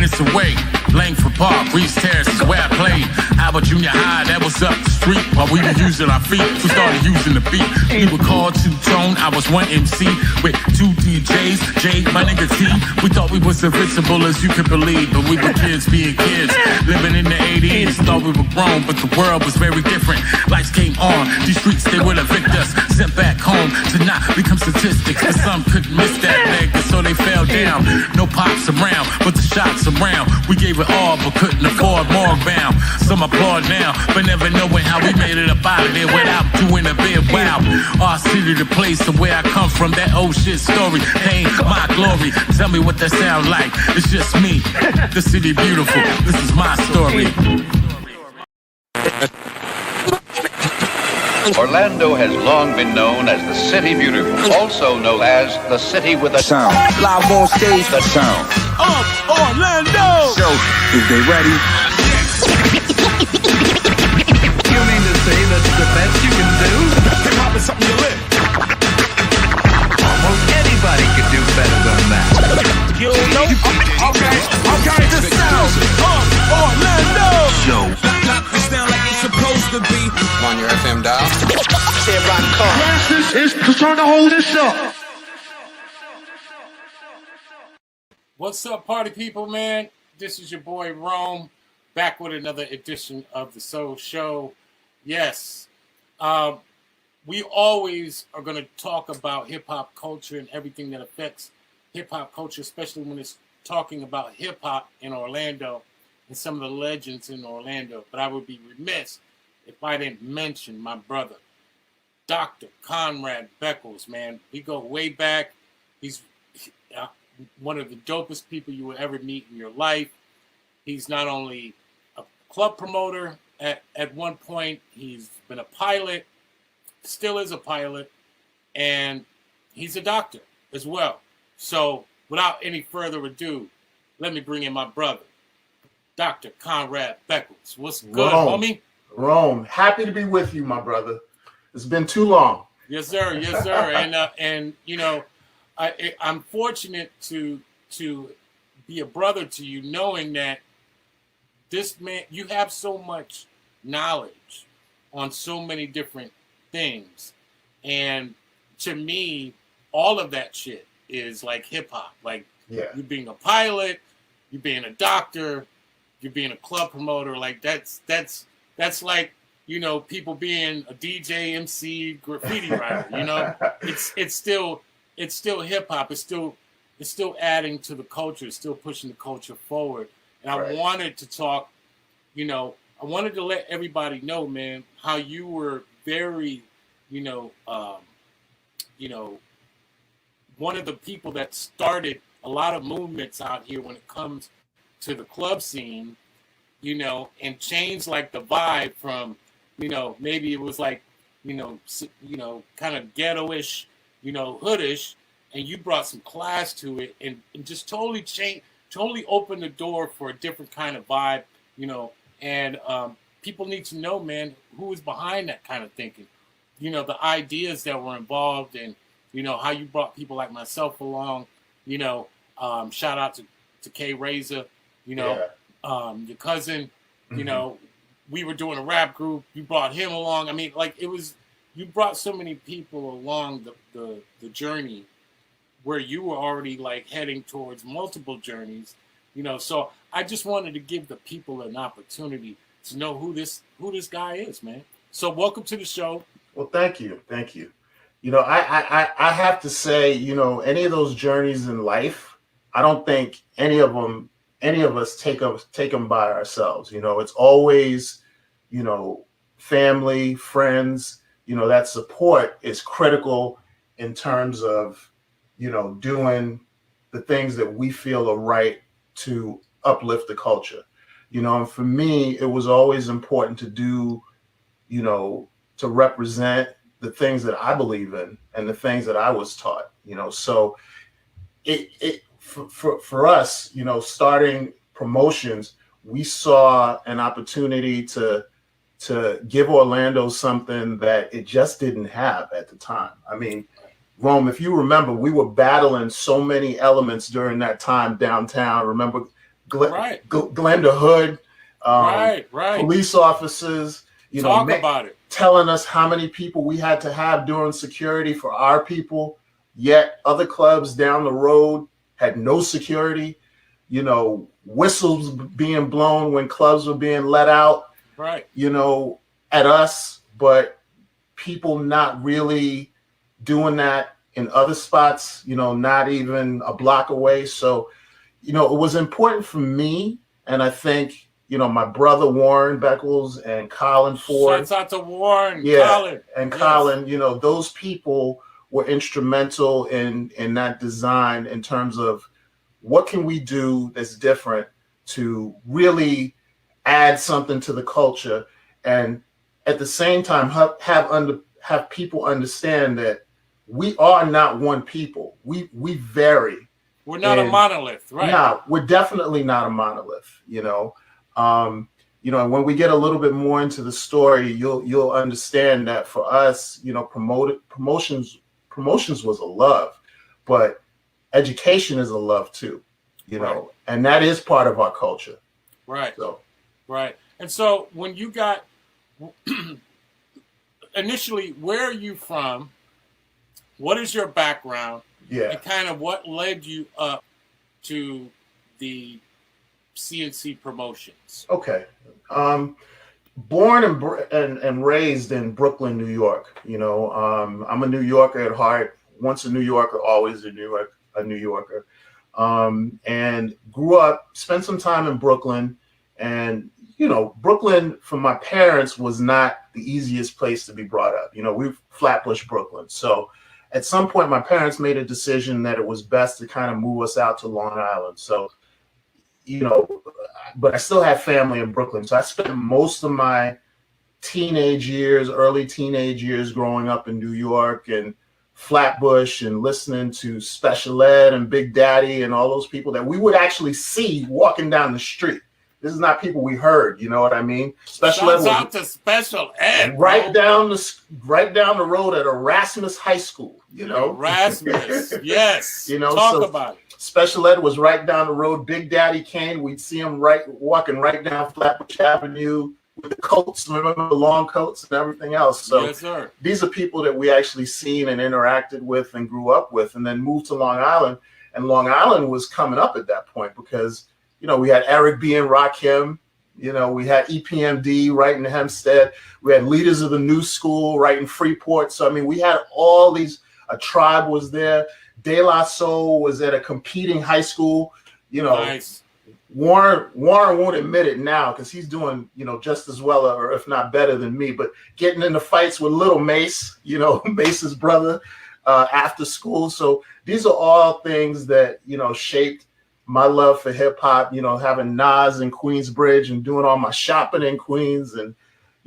minutes away. Langford Park, Reese Terrace is where I played. Albert Junior High, that was up the street. While we were using our feet, we started using the beat. We were called two-tone, I was one MC with two DJs, Jay, my nigga T. We thought we was invincible as you could believe, but we were kids being kids. Living in the 80s, thought we were grown, but the world was very different. Lights came on, these streets, they would evict us. Sent back home to not become statistics. But some couldn't miss that leg, and so they fell down. No pops around, but the shots around. We gave it all, but couldn't afford morgue bound. Some applaud now, but never knowing how we made it up out of there without doing a bit. Wow, our city, the place of where I come from, that old shit story, pain, my glory. Tell me what that sound like. It's just me, the city beautiful. This is my story. Orlando has long been known as the City Beautiful, also known as the City with a Sound. Live on stage, The Sound. Orlando! So, is they ready? You mean to say that's the best you can do? Hip-hop is something you live. Almost anybody could do better than that. You know? Okay, the sound of Orlando! Show. Knock this down like it's supposed to be. On your FM dial. Is trying to hold this up. What's up, party people, man? This is your boy Rome, back with another edition of the Soul Show. Yes, we always are going to talk about hip-hop culture and everything that affects hip-hop culture, especially when it's talking about hip-hop in Orlando and some of the legends in Orlando. But I would be remiss if I didn't mention my brother, Dr. Conrad Beckles, man. We go way back. He's one of the dopest people you will ever meet in your life. He's not only a club promoter at one point, he's been a pilot, still is a pilot, and he's a doctor as well. So without any further ado, let me bring in my brother, Dr. Conrad Beckles. What's good, homie? Rome, happy to be with you, my brother. It's been too long. Yes, sir. Yes, sir. And you know, I'm fortunate to be a brother to you, knowing that this man, you have so much knowledge on so many different things, and to me, all of that shit is like hip hop. Like you being a pilot, you being a doctor, you being a club promoter. Like that's like, you know, people being a DJ, MC, graffiti writer. You know, it's still hip hop. It's still adding to the culture. It's still pushing the culture forward. And I wanted to talk, you know, I wanted to let everybody know, man, how you were very, one of the people that started a lot of movements out here when it comes to the club scene, you know, and changed like the vibe from, you know, maybe it was like, kind of ghetto-ish, hoodish, and you brought some class to it and just totally opened the door for a different kind of vibe, and people need to know, man, who is behind that kind of thinking, the ideas that were involved, and, how you brought people like myself along, shout out to K Razor, your cousin, we were doing a rap group, you brought him along. I mean, like, you brought so many people along the journey where you were already like heading towards multiple journeys, so I just wanted to give the people an opportunity to know who this guy is, man. So welcome to the show. Well, thank you. I have to say, any of those journeys in life, I don't think any of us take them by ourselves. It's always, family, friends, that support is critical in terms of, doing the things that we feel are right to uplift the culture. And for me, it was always important to do, to represent the things that I believe in and the things that I was taught, so for us, starting promotions, we saw an opportunity to give Orlando something that it just didn't have at the time. I mean, Rome, if you remember, we were battling so many elements during that time downtown. Remember Glenda Hood, police officers, Talk about it. telling us how many people we had to have during security for our people, yet other clubs down the road had no security, whistles being blown when clubs were being let out, at us, but people not really doing that in other spots, not even a block away. So, it was important for me. And I think, my brother Warren Beckles and Colin Ford. Shouts out to Warren, Colin. And Colin, those people were instrumental in that design in terms of what can we do that's different to really add something to the culture, and at the same time have people understand that we are not one people. We vary. We're not a monolith, right? No, we're definitely not a monolith. And when we get a little bit more into the story, you'll understand that for us, promotions was a love, but education is a love too. And that is part of our culture. Right. So. Right. And so when you got initially, where are you from? What is your background? Yeah. And kind of what led you up to the CNC promotions? Okay. Born and raised in Brooklyn, New York. I'm a New Yorker at heart. Once a New Yorker, always a New Yorker. And grew up, spent some time in Brooklyn. And, Brooklyn for my parents was not the easiest place to be brought up. We're Flatbush, Brooklyn. So at some point, my parents made a decision that it was best to kind of move us out to Long Island. So, but I still had family in Brooklyn. So I spent most of my early teenage years growing up in New York and Flatbush and listening to Special Ed and Big Daddy and all those people that we would actually see walking down the street. This is not people we heard, you know what I mean? Shouts out to Special Ed. Right down the road at Erasmus High School, Erasmus, yes. Talk about it. Special Ed was right down the road. Big Daddy came. We'd see him walking right down Flatbush Avenue with the coats, remember the long coats and everything else. So yes, sir. These are people that we actually seen and interacted with and grew up with, and then moved to Long Island. And Long Island was coming up at that point because, we had Eric B. and Rakim. We had EPMD right in Hempstead. We had Leaders of the New School right in Freeport. So, we had all these, a Tribe was there. De La Soul was at a competing high school. Nice. Warren won't admit it now because he's doing, just as well or if not better than me, but getting into fights with Little Mace, Mace's brother after school. So these are all things that, shaped my love for hip hop, having Nas in Queensbridge and doing all my shopping in Queens and,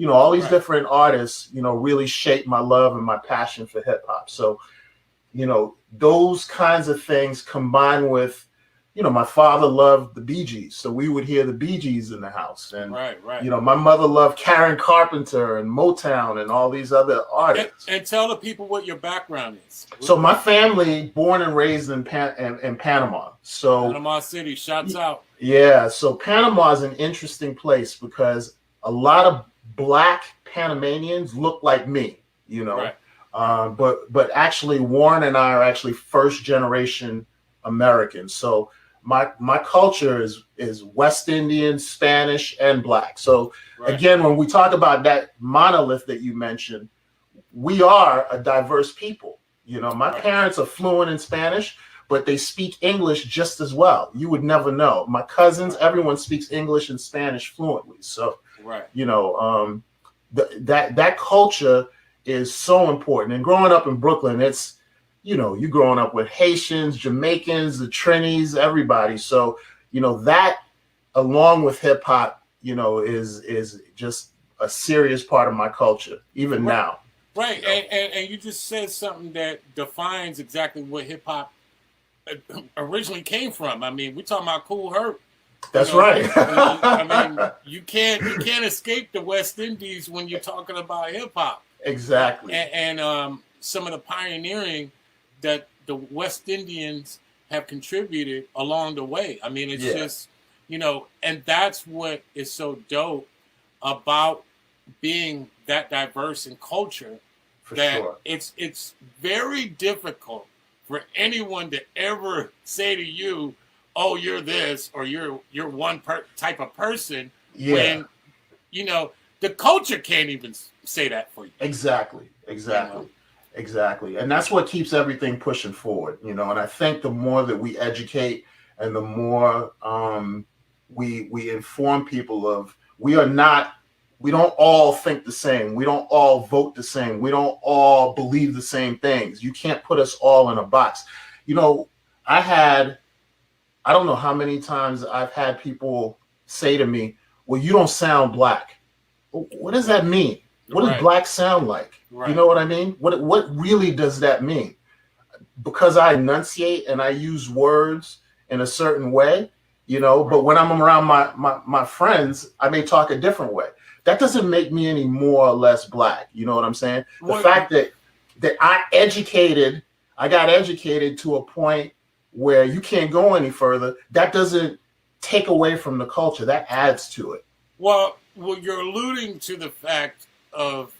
all these different artists, really shaped my love and my passion for hip hop. So, those kinds of things combined with, my father loved the Bee Gees. So we would hear the Bee Gees in the house. And, my mother loved Karen Carpenter and Motown and all these other artists. And tell the people what your background is. So my family, born and raised in Panama. So Panama City, shouts out. Yeah. So Panama is an interesting place because a lot of Black Panamanians look like me, Right. But actually Warren and I are actually first generation Americans. So my culture is West Indian, Spanish, and Black. So again, when we talk about that monolith that you mentioned, we are a diverse people. My parents are fluent in Spanish, but they speak English just as well. You would never know. My cousins, everyone speaks English and Spanish fluently. So, that culture is so important. And growing up in Brooklyn, it's, you growing up with Haitians, Jamaicans, the Trinis, everybody. So, that along with hip hop, is just a serious part of my culture, even now. Right. And you just said something that defines exactly what hip hop originally came from. We're talking about Cool Herc. That's right. You can't escape the West Indies when you're talking about hip hop. Exactly. And some of the pioneering that the West Indians have contributed along the way. It's just, and that's what is so dope about being that diverse in culture. For that sure. It's very difficult for anyone to ever say to you, "Oh, you're this," or "You're one type of person." Yeah. When the culture can't even say that for you. Exactly. And that's what keeps everything pushing forward, and I think the more that we educate and the more we inform people of, we don't all think the same. We don't all vote the same. We don't all believe the same things. You can't put us all in a box. I don't know how many times I've had people say to me, "Well, you don't sound black." What does that mean? What does black sound like? Right. You know what I mean? What really does that mean? Because I enunciate and I use words in a certain way, but when I'm around my friends, I may talk a different way. That doesn't make me any more or less black. You know what I'm saying? The fact that I got educated to a point where you can't go any further, that doesn't take away from the culture. That adds to it. Well, you're alluding to the fact of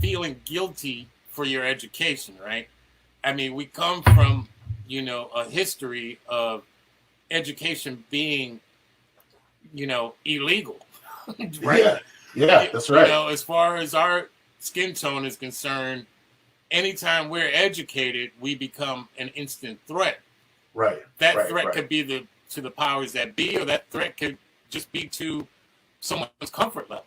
feeling guilty for your education, right? I mean, we come from, a history of education being, illegal, right? Yeah, that's right. As far as our skin tone is concerned, anytime we're educated, we become an instant threat. Right. That threat could be to the powers that be, or that threat could just be to someone's comfort level.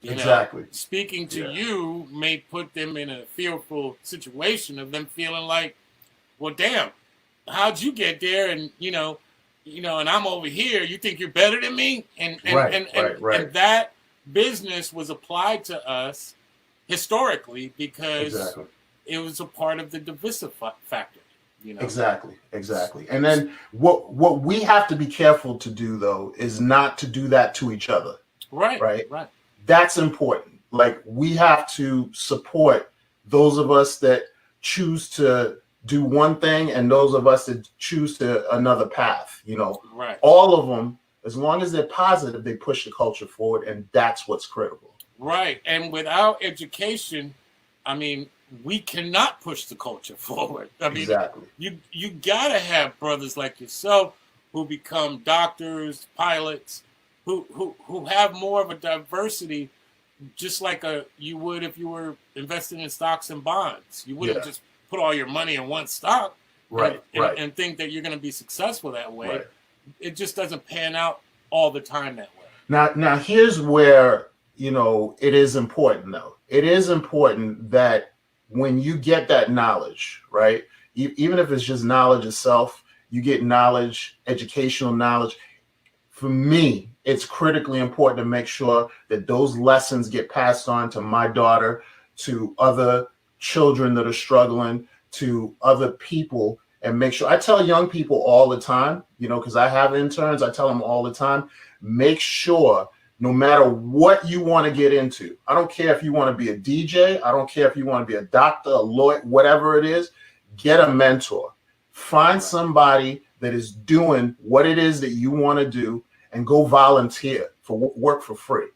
Exactly. Speaking to you may put them in a fearful situation of them feeling like, well, damn, how'd you get there? And and I'm over here. You think you're better than me? And that business was applied to us historically because it was a part of the divisive factor. Exactly. And then what we have to be careful to do, though, is not to do that to each other. Right. That's important. Like, we have to support those of us that choose to do one thing and those of us that choose to another path. All of them, as long as they're positive, they push the culture forward, and that's what's critical. Right. And without education, I mean, we cannot push the culture forward. I mean, you gotta have brothers like yourself who become doctors, pilots, who have more of a diversity, just like you would if you were investing in stocks and bonds. You wouldn't just put all your money in one stock, and think that you're going to be successful that way. Right. It just doesn't pan out all the time that way. Now here's where it is important, though. It is important that when you get that knowledge, right, even if it's just knowledge itself, you get knowledge, educational knowledge. For me, it's critically important to make sure that those lessons get passed on to my daughter, to other children that are struggling, to other people, and make sure. I tell young people all the time, because I have interns, I tell them all the time, make sure no matter what you want to get into, I don't care if you want to be a DJ, I don't care if you want to be a doctor, a lawyer, whatever it is, get a mentor. Find somebody that is doing what it is that you want to do, and go volunteer for work for free.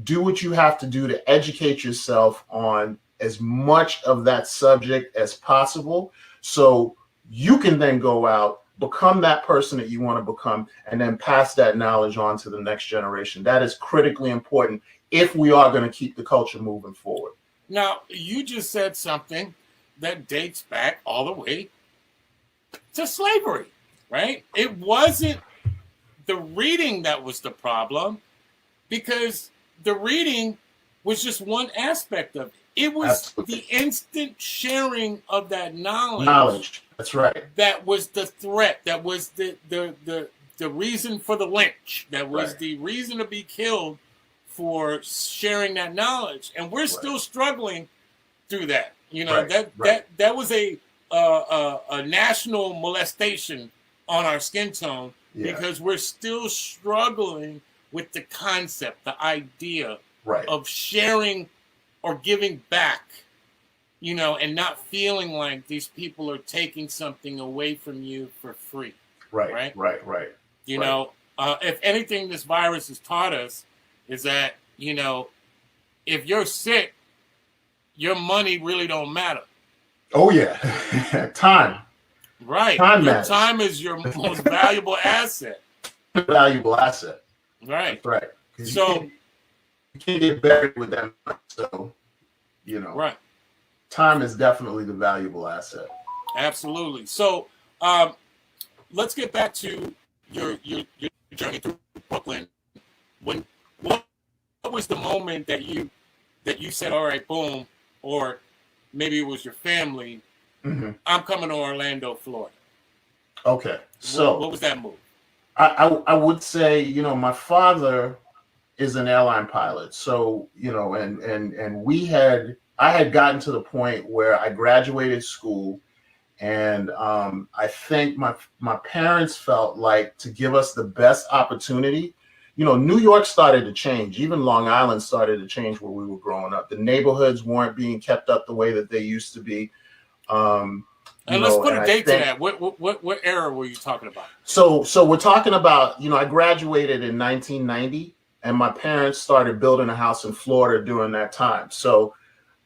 Do what you have to do to educate yourself on as much of that subject as possible, so you can then go out, become that person that you want to become, and then pass that knowledge on to the next generation. That is critically important if we are going to keep the culture moving forward. Now, you just said something that dates back all the way to slavery, right? It wasn't the reading that was the problem, because the reading was just one aspect of it. It was the instant sharing of that knowledge. That's right. That was the threat. That was the reason for the lynch. That was the reason to be killed, for sharing that knowledge. And we're still struggling through that. That was a national molestation on our skin tone, because we're still struggling with the concept, the idea of sharing or giving back, and not feeling like these people are taking something away from you for free. Right. You know, if anything, this virus has taught us is that, you know, if you're sick, your money really don't matter. Oh yeah, time. Right. Time your matters. time is your most valuable asset. Valuable asset. Right. That's right. So you can't get buried with them. So, you know, right. Time is definitely the valuable asset. Absolutely. So let's get back to your journey through Brooklyn. What was the moment that you said, all right, boom, or maybe it was your family, I'm coming to Orlando, Florida. Okay. So what was that move? I would say, you know, my father is an airline pilot. So, you know, and I had gotten to the point where I graduated school, and I think my parents felt like to give us the best opportunity. You know, New York started to change. Even Long Island started to change where we were growing up. The neighborhoods weren't being kept up the way that they used to be. And let's put a date to that. What era were you talking about? So we're talking about, you know, I graduated in 1990, and my parents started building a house in Florida during that time. So,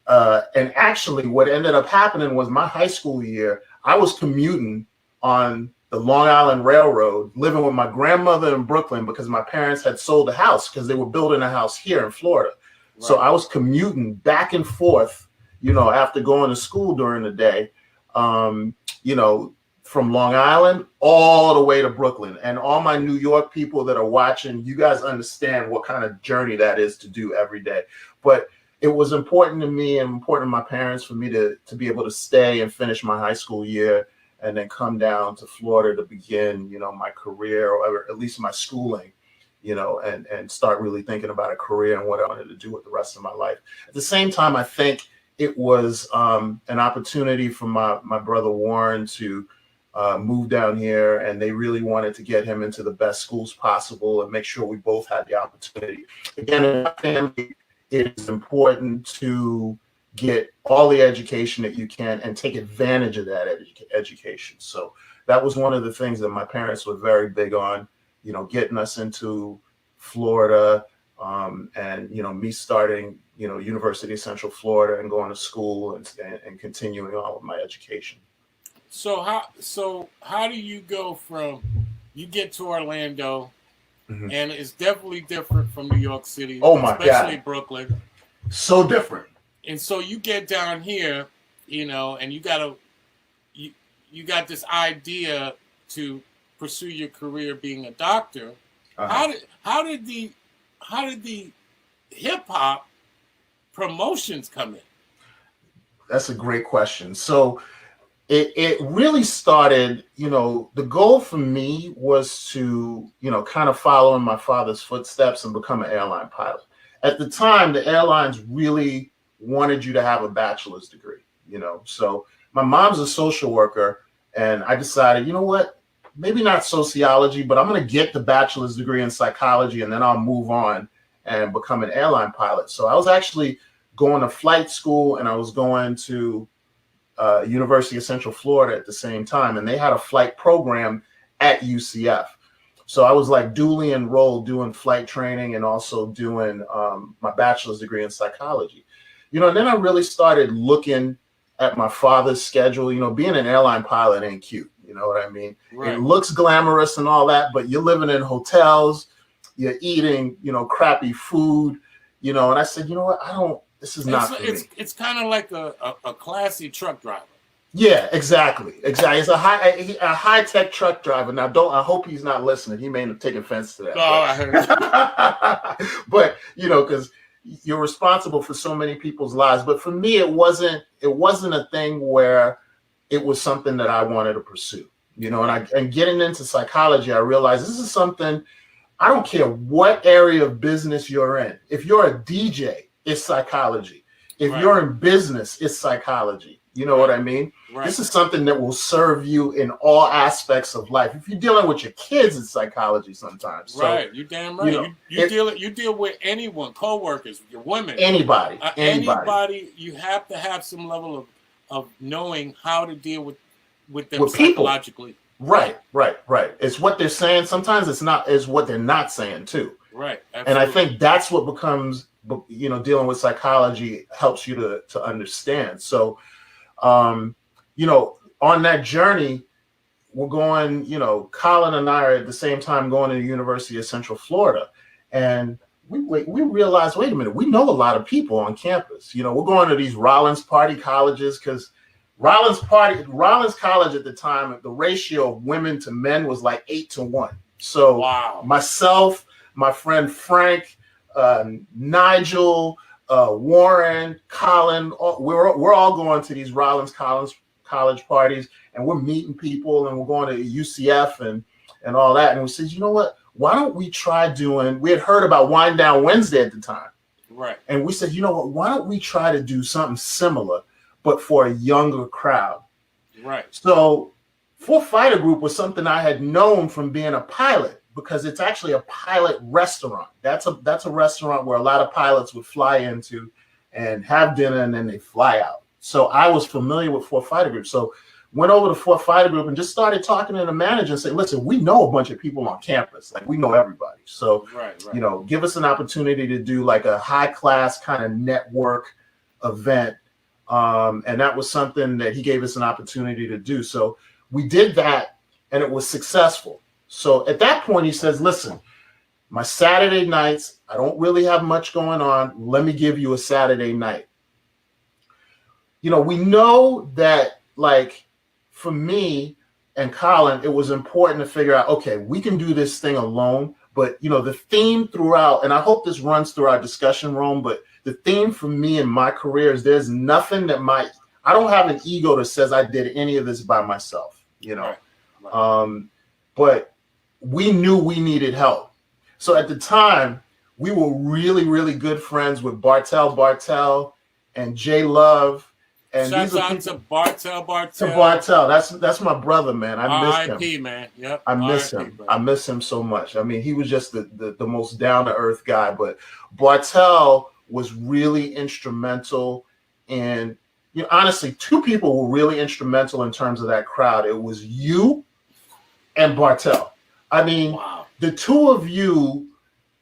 and actually what ended up happening was my high school year, I was commuting on the Long Island Railroad, living with my grandmother in Brooklyn because my parents had sold a house because they were building a house here in Florida. Right. So I was commuting back and forth, you know, after going to school during the day, you know, from Long Island all the way to Brooklyn. And all my New York people that are watching, you guys understand what kind of journey that is to do every day. But it was important to me and important to my parents for me to be able to stay and finish my high school year and then come down to Florida to begin, you know, my career, or at least my schooling, you know, and start really thinking about a career and what I wanted to do with the rest of my life. At the same time, I think it was an opportunity for my brother Warren to move down here, and they really wanted to get him into the best schools possible and make sure we both had the opportunity. Again, in my family, it is important to get all the education that you can and take advantage of that education. So that was one of the things that my parents were very big on, you know, getting us into Florida, and, you know, me starting, you know, University of Central Florida and going to school and continuing on with my education. So how do you go from, you get to Orlando, and it's definitely different from New York City, especially Brooklyn. So different. And so you get down here, you know, and you got this idea to pursue your career being a doctor. How did the hip hop promotions come in? That's a great question. So it really started, you know, the goal for me was to, you know, kind of follow in my father's footsteps and become an airline pilot. At the time, the airlines really wanted you to have a bachelor's degree, you know. So my mom's a social worker, and I decided, you know what, maybe not sociology, but I'm going to get the bachelor's degree in psychology, and then I'll move on and become an airline pilot. So I was actually going to flight school, and I was going to University of Central Florida at the same time, and they had a flight program at UCF. So I was like dually enrolled doing flight training and also doing my bachelor's degree in psychology. You know, and then I really started looking at my father's schedule. You know, being an airline pilot ain't cute. You know what I mean? Right. It looks glamorous and all that, but you're living in hotels, you're eating, you know, crappy food, you know. And I said, you know what? This is not for me. It's kind of like a classy truck driver. Yeah, exactly. It's a high tech truck driver. Now, I hope he's not listening. He may have taken offense to that. No, I heard. But you know, because you're responsible for so many people's lives. But for me, it wasn't a thing where it was something that I wanted to pursue. You know, and getting into psychology, I realized this is something. I don't care what area of business you're in. If you're a DJ, it's psychology. If you're in business, it's psychology. You know what I mean? Right. This is something that will serve you in all aspects of life. If you're dealing with your kids, it's psychology sometimes. So, right, you're damn right. You know, you deal with anyone, co-workers, your women, anybody. You have to have some level of knowing how to deal with them psychologically. Right. It's what they're saying. Sometimes it's what they're not saying too. Right. Absolutely. And I think that's what becomes, dealing with psychology helps you to understand. So, on that journey, we're going, Colin and I are at the same time going to the University of Central Florida. And we realized, wait a minute, we know a lot of people on campus. We're going to these Rollins party colleges because Rollins College at the time, the ratio of women to men was like 8-1. So wow. Myself, my friend Frank, Nigel, Warren, Colin, we're all going to these Rollins college parties, and we're meeting people, and we're going to UCF and all that. And we said, you know what? Why don't we try we had heard about Wind Down Wednesday at the time. Right. And we said, you know what? Why don't we try to do something similar, but for a younger crowd? Right. So Four Fighter Group was something I had known from being a pilot, because it's actually a pilot restaurant. That's a restaurant where a lot of pilots would fly into and have dinner, and then they fly out. So I was familiar with Four Fighter Group. So went over to Four Fighter Group and just started talking to the manager and saying, listen, we know a bunch of people on campus. Like, we know everybody. So, right. Give us an opportunity to do like a high class kind of network event. And that was something that he gave us an opportunity to do. So we did that, and it was successful. So at that point, he says, listen, my Saturday nights, I don't really have much going on. Let me give you a Saturday night. We know that, like, for me and Colin, it was important to figure out, okay, we can do this thing alone. But, the theme throughout, and I hope this runs through our discussion room, but the theme for me in my career is there's nothing that I don't have an ego that says I did any of this by myself, Right. But we knew we needed help. So at the time, we were really, really good friends with Bartell and Jay Love. And Shouts out to Bartell. To Bartell. That's my brother, man. I miss him. R.I.P., man. Yep. I miss him. Bro. I miss him so much. I mean, he was just the most down-to-earth guy. But Bartell was really instrumental in, honestly, two people were really instrumental in terms of that crowd. It was you and Bartell. I mean, wow. The two of you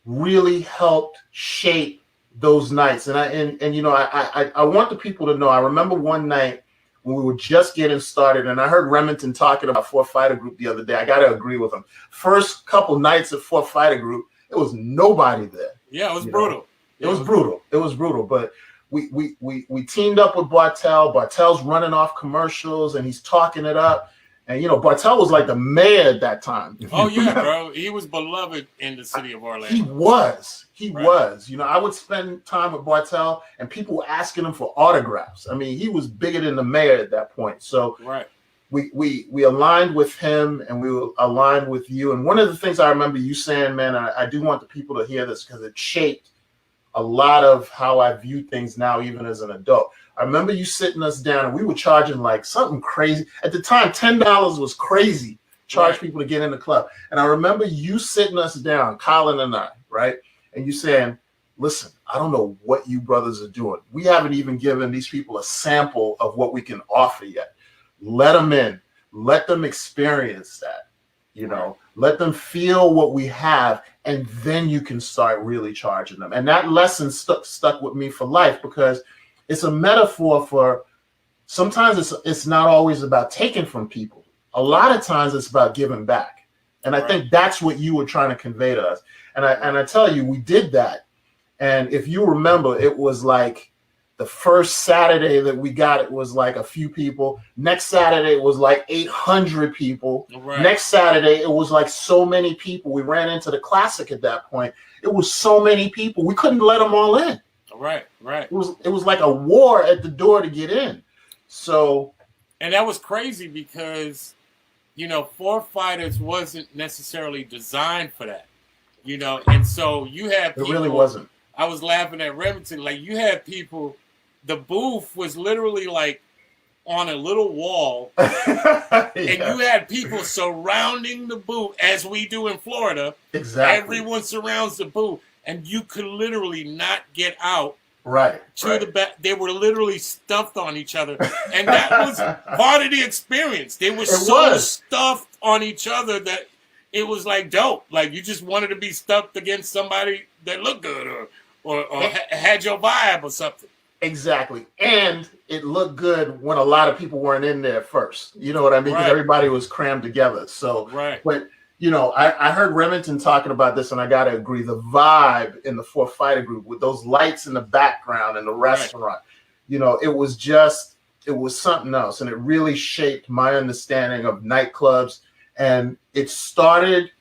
really helped shape those nights. And I want the people to know, I remember one night when we were just getting started, and I heard Remington talking about Four Fighter Group the other day. I got to agree with him. First couple nights at Four Fighter Group, it was nobody there. Yeah, it was brutal. It was brutal. But we teamed up with Bartell. Bartell's running off commercials, and he's talking it up. And, Bartell was like the mayor at that time. Oh, yeah, bro. He was beloved in the city of Orlando. He was. I would spend time with Bartell, and people were asking him for autographs. I mean, he was bigger than the mayor at that point. So right. we aligned with him, and we aligned with you. And one of the things I remember you saying, man, I do want the people to hear this because it shaped a lot of how I view things now, even as an adult. I remember you sitting us down, and we were charging like something crazy. At the time, $10 was crazy. Charge people to get in the club. And I remember you sitting us down, Colin and I, right? And you saying, listen, I don't know what you brothers are doing. We haven't even given these people a sample of what we can offer yet. Let them in. Let them experience that. Let them feel what we have, and then you can start really charging them. And that lesson stuck with me for life, because it's a metaphor for sometimes it's not always about taking from people. A lot of times it's about giving back. And I think that's what you were trying to convey to us. And I tell you, we did that. And if you remember, it was like the first Saturday that we got, it was like a few people. Next Saturday, it was like 800 people. Right. Next Saturday, it was like so many people. We ran into the Classic at that point. It was so many people. We couldn't let them all in. Right. It was like a war at the door to get in. So, and that was crazy because, Four Fighters wasn't necessarily designed for that, and so you had people. It really wasn't. I was laughing at Remington. Like, you had people, the booth was literally like on a little wall, and you had people surrounding the booth, as we do in Florida. Exactly. Everyone surrounds the booth, and you could literally not get out. Right. The back. They were literally stuffed on each other. And that was part of the experience. They were stuffed on each other that it was like dope. Like you just wanted to be stuck against somebody that looked good or had your vibe or something. Exactly. And it looked good when a lot of people weren't in there first. You know what I mean? Because Right. everybody was crammed together. So, Right. but, you know, I heard Remington talking about this, and I got to agree. The vibe in the Fourth Fighter Group with those lights in the background in the restaurant, you know, it was something else. And it really shaped my understanding of nightclubs. And it started,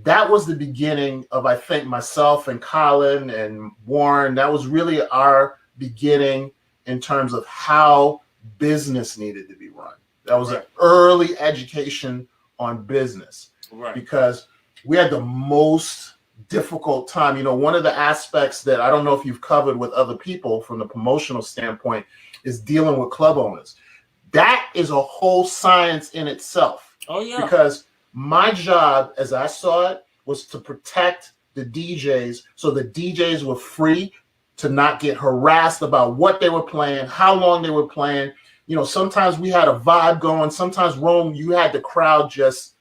that was the beginning of, I think, myself and Colin and Warren. That was really our beginning in terms of how business needed to be run. That was an early education on business, because we had the most difficult time. You know, one of the aspects that I don't know if you've covered with other people from the promotional standpoint is dealing with club owners. That is a whole science in itself. Oh yeah. Because my job, as I saw it, was to protect the DJs, so the DJs were free to not get harassed about what they were playing, how long they were playing. You know, sometimes we had a vibe going. Sometimes, Rome, you had the crowd just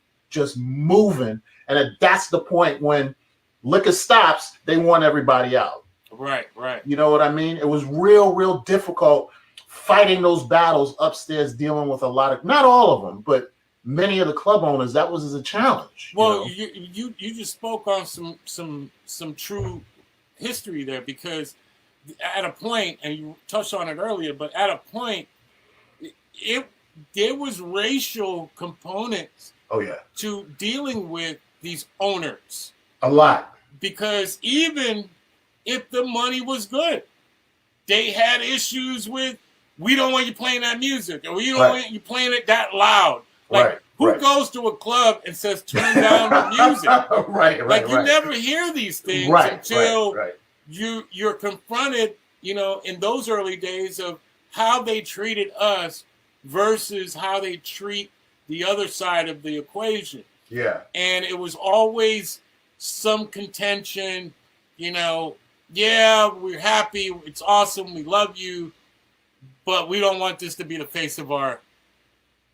moving. And that's the point when liquor stops, they want everybody out. Right. You know what I mean? It was real difficult fighting those battles upstairs, dealing with a lot of, not all of them, but many of the club owners. That was a challenge. Well, you just spoke on some true history there, because at a point, and you touched on it earlier, but at a point, there was racial components. Oh yeah. To dealing with these owners. A lot. Because even if the money was good, they had issues with, we don't want you playing that music, or we don't want you playing it that loud. Like, who goes to a club and says, turn down the music? You never hear these things until you're confronted, you know, in those early days of how they treated us versus how they treat the other side of the equation. Yeah. And it was always some contention, you know, yeah, we're happy, it's awesome, we love you, but we don't want this to be the face of our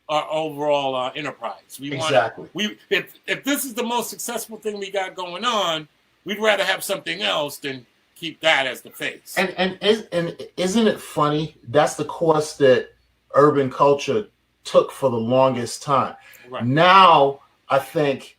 overall enterprise. We exactly. If this is the most successful thing we got going on, we'd rather have something else than keep that as the face. And isn't it funny? That's the course that urban culture took for the longest time. Right. Now I think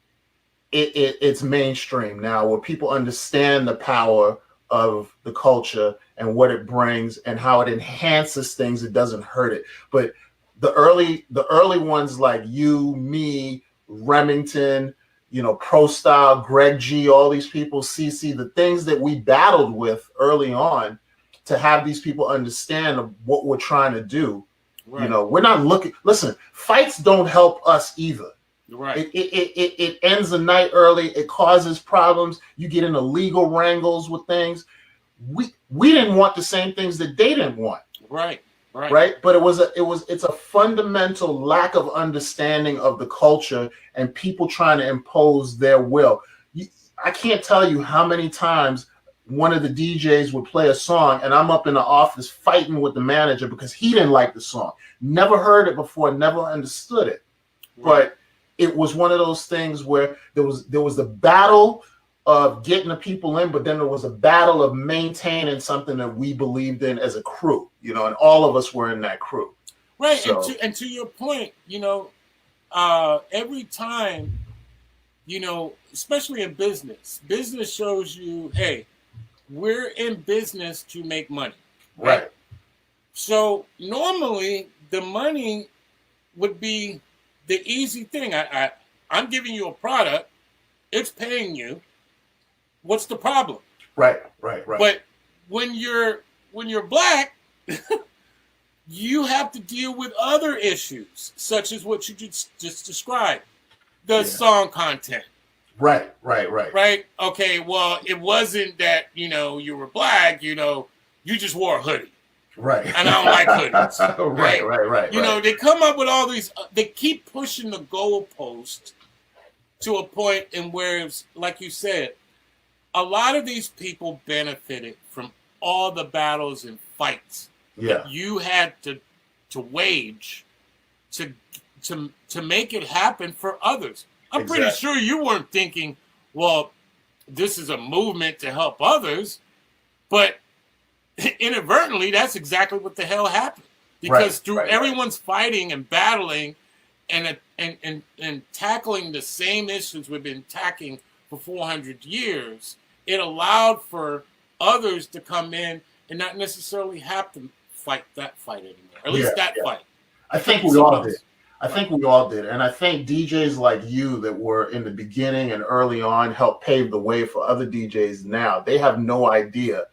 it's mainstream now, where people understand the power of the culture and what it brings and how it enhances things. It doesn't hurt it. But the early ones like you, me, Remington, you know, Pro Style, Greg G, all these people, CC, the things that we battled with early on, to have these people understand what we're trying to do. Right. You know, we're not looking. Listen, fights don't help us either. Right. It ends the night early. It causes problems. You get into legal wrangles with things. We didn't want the same things that they didn't want. Right. But it's a fundamental lack of understanding of the culture and people trying to impose their will. I can't tell you how many times one of the DJs would play a song and I'm up in the office fighting with the manager because he didn't like the song. Never heard it before, never understood it. Right. But it was one of those things where there was the battle of getting the people in, but then there was a battle of maintaining something that we believed in as a crew, you know, and all of us were in that crew. Right. So, and to your point, you know, every time, you know, especially in business shows you, hey, we're in business to make money. Right. So normally the money would be the easy thing. I'm giving you a product, it's paying you. What's the problem? Right. But when you're black, you have to deal with other issues, such as what you just described, the song content. Right. Okay, well, it wasn't that, you know, you were black, you know, you just wore a hoodie. Right. And I don't like hoodies. Right. You know, they come up with all these, they keep pushing the goalpost to a point in where it's, like you said, a lot of these people benefited from all the battles and fights that you had to wage to to make it happen for others. I'm pretty sure you weren't thinking, well, this is a movement to help others, but inadvertently, that's exactly what the hell happened. Because everyone's fighting and battling and tackling the same issues we've been tackling for 400 years, it allowed for others to come in and not necessarily have to fight that fight anymore. At least fight. I think we all did. I think we all did. And I think DJs like you that were in the beginning and early on helped pave the way for other DJs now. They have no idea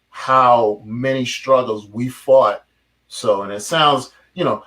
how many struggles we fought. So, and it sounds,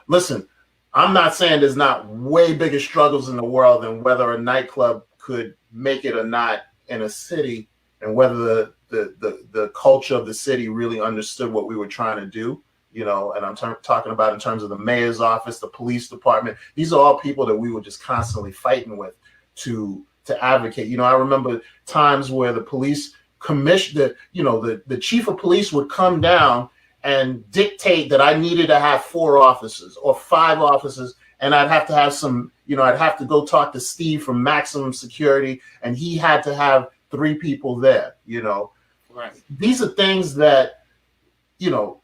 listen, I'm not saying there's not way bigger struggles in the world than whether a nightclub could make it or not in a city, and whether the culture of the city really understood what we were trying to do, and I'm talking about in terms of the mayor's office, the police department. These are all people that we were just constantly fighting with to advocate. I remember times where the police commission, the chief of police would come down and dictate that I needed to have 4 officers or 5 officers, and I'd have to have some, I'd have to go talk to Steve from Maximum Security, and he had to have 3 people there, Right. These are things that,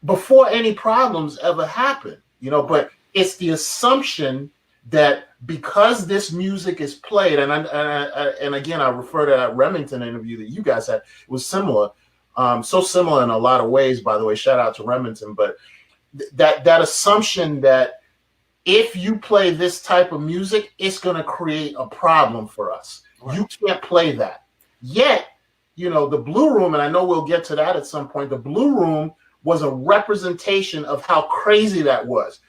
before any problems ever happen, but it's the assumption that because this music is played, and again, I refer to that Remington interview that you guys had, it was similar. So similar in a lot of ways, by the way, shout out to Remington, but that assumption that if you play this type of music, it's going to create a problem for us. Right. You can't play that. Yet, the Blue Room, and I know we'll get to that at some point, the Blue Room was a representation of how crazy that was.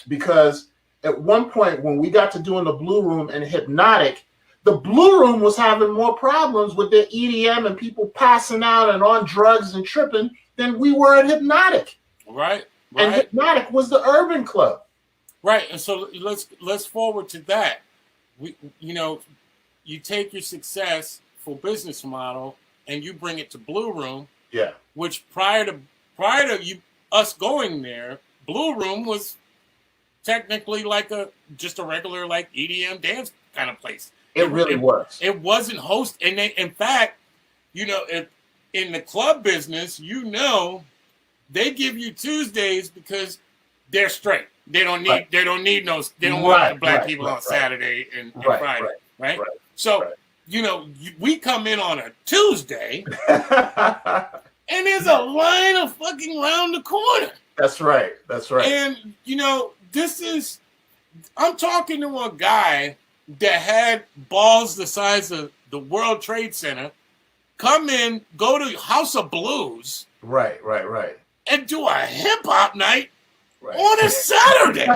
Because at one point when we got to doing the Blue Room and Hypnotic, the Blue Room was having more problems with their EDM and people passing out and on drugs and tripping than we were at Hypnotic. Right. And Hypnotic was the urban club. Right. And so let's forward to that. You take your successful business model and you bring it to Blue Room. Yeah. Which prior to us going there, Blue Room was technically like just a regular like EDM dance kind of place. It really was. It wasn't and in fact, in the club business, they give you Tuesdays because they're straight. They don't need want the black people on Saturday and Friday, right? So, we come in on a Tuesday and there's a line of fucking round the corner. That's right. And, I'm talking to a guy that had balls the size of the World Trade Center, come in, go to House of Blues. Right. And do a hip hop night on a Saturday.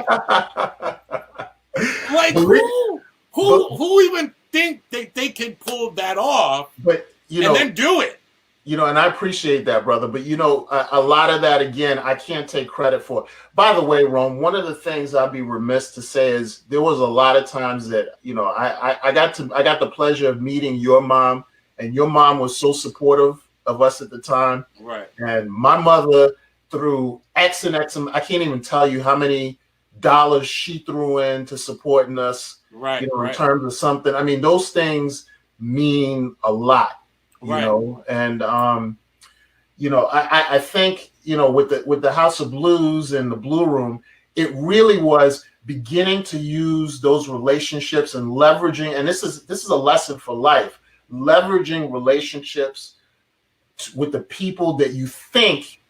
Like who even think they can pull that off? But and then do it. And I appreciate that, brother. But a lot of that, again, I can't take credit for. By the way, Rome, one of the things I'd be remiss to say is there was a lot of times that I got the pleasure of meeting your mom, and your mom was so supportive of us at the time. Right. And my mother, through X and X, I can't even tell you how many dollars she threw into supporting us. Right. In terms of something. I mean, those things mean a lot. And I think with the House of Blues and the Blue Room, it really was beginning to use those relationships and leveraging, and this is a lesson for life, leveraging relationships with the people that you think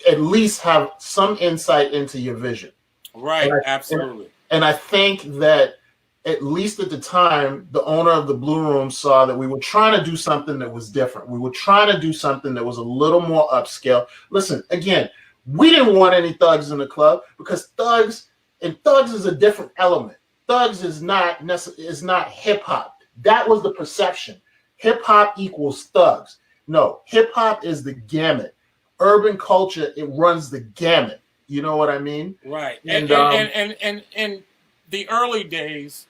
at least have some insight into your vision. Right, absolutely. And I think that at least at the time, the owner of the Blue Room saw that we were trying to do something that was different. We were trying to do something that was a little more upscale. Listen, again, we didn't want any thugs in the club because thugs is a different element. Thugs is not hip hop. That was the perception. Hip hop equals thugs. No, hip hop is the gamut. Urban culture, it runs the gamut. You know what I mean? Right. And the early days,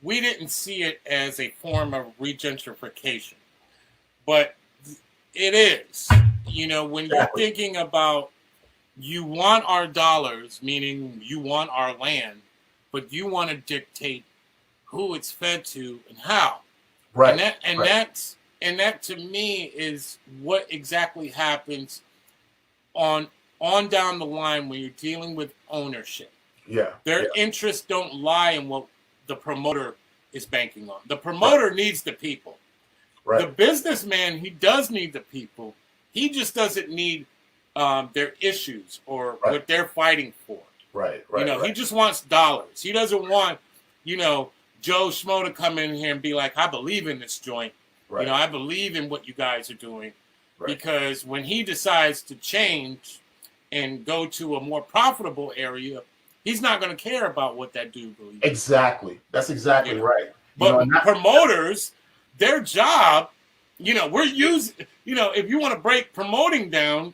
we didn't see it as a form of regentrification, but it is. When you're thinking about you want our dollars, meaning you want our land, but you want to dictate who it's fed to and how. Right. And that to me is what exactly happens on down the line when you're dealing with ownership. Yeah. Their interests don't lie in what the promoter is banking on. The promoter needs the people. Right. The businessman, he does need the people. He just doesn't need their issues or what they're fighting for. Right. He just wants dollars. He doesn't want, Joe Schmo to come in here and be like, I believe in this joint. Right. I believe in what you guys are doing. Right. Because when he decides to change and go to a more profitable area, he's not going to care about what that dude believes. Exactly. That's exactly right. But promoters, their job, we're using, if you want to break promoting down,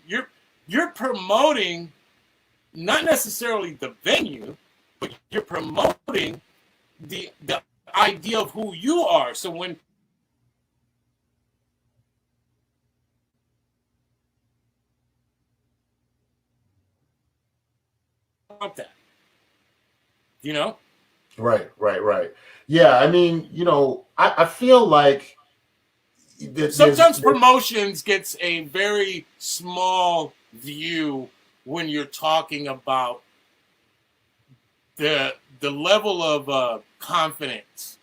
you're promoting not necessarily the venue, but you're promoting the idea of who you are. So when that, Right. Yeah, I mean, I feel like sometimes promotions gets a very small view when you're talking about the level of confidence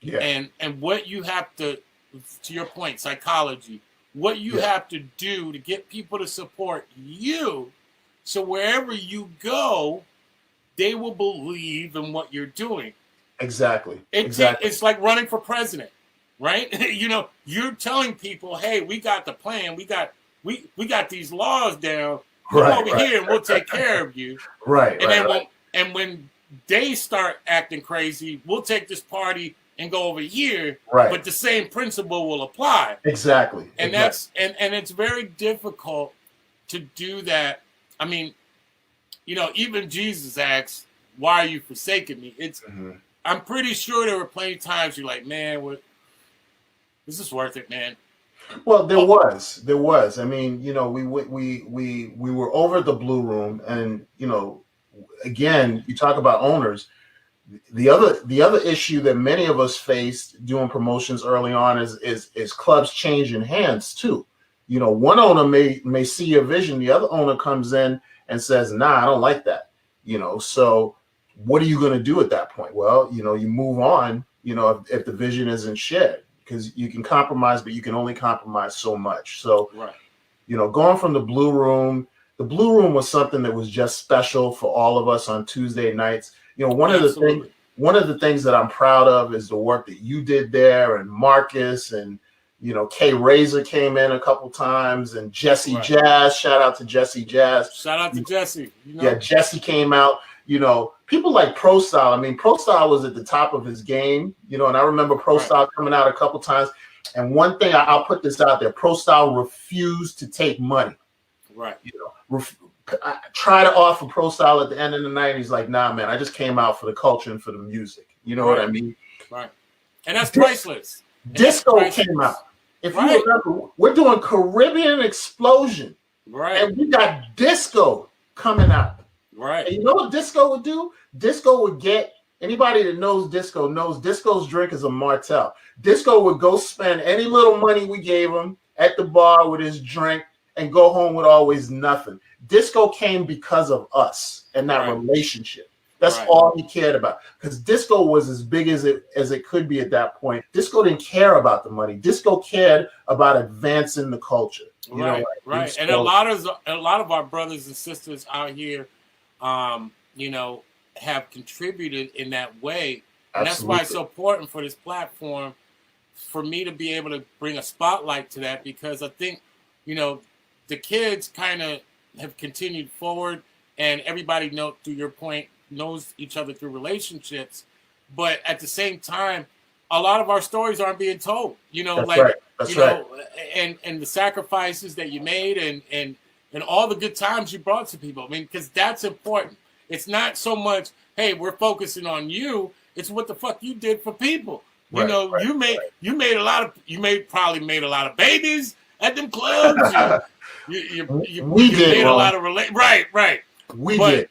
and what you have to your point, psychology, what you have to do to get people to support you, so wherever you go, they will believe in what you're doing. Exactly. It's like running for president, right? You're telling people, hey, we got the plan, we got these laws down. Come over here and we'll take care of you. Right. And when they start acting crazy, we'll take this party and go over here. Right. But the same principle will apply. Exactly. And that's it's very difficult to do that. I mean, even Jesus asks, why are you forsaking me? I'm pretty sure there were plenty of times you're like, man, this is worth it, man. Well, there was. I mean, we were over at the Blue Room, and again, you talk about owners. The other issue that many of us faced doing promotions early on is clubs changing hands too. One owner may see your vision, the other owner comes in and says, "Nah, I don't like that." So what are you going to do at that point? Well, you move on. If the vision isn't shared. Because you can compromise, but you can only compromise so much. So, going from the Blue Room was something that was just special for all of us on Tuesday nights. One of the things that I'm proud of is the work that you did there, and Marcus, and Kay Razor came in a couple times, and Jesse Jazz. Shout out to Jesse Jazz. Shout out to Jesse. Yeah, Jesse came out. People like Pro Style. I mean, Pro Style was at the top of his game, and I remember Pro Style coming out a couple times. And one thing I'll put this out there: Pro Style refused to take money. Right. I try to offer Pro Style at the end of the night. He's like, "Nah, man, I just came out for the culture and for the music." You know what I mean? Right. And that's priceless. Disco came out. If you remember, we're doing Caribbean Explosion. Right. And we got disco coming out. Right. And you know what disco would do? Disco would get anybody that knows disco's drink is a Martell. Disco would go spend any little money we gave him at the bar with his drink and go home with always nothing. Disco came because of us and that relationship. That's all he cared about. Because disco was as big as it could be at that point. Disco didn't care about the money. Disco cared about advancing the culture. Right. And a lot of our brothers and sisters out here have contributed in that way. And that's why it's so important for this platform for me to be able to bring a spotlight to that, because I think, the kids kind of have continued forward, and everybody to your point, knows each other through relationships. But at the same time, a lot of our stories aren't being told, That's right. And the sacrifices that you made and all the good times you brought to people. I mean, because that's important. It's not so much, hey, we're focusing on you. It's what the fuck you did for people. You probably made a lot of babies at them clubs. You made a lot of right. We But- did.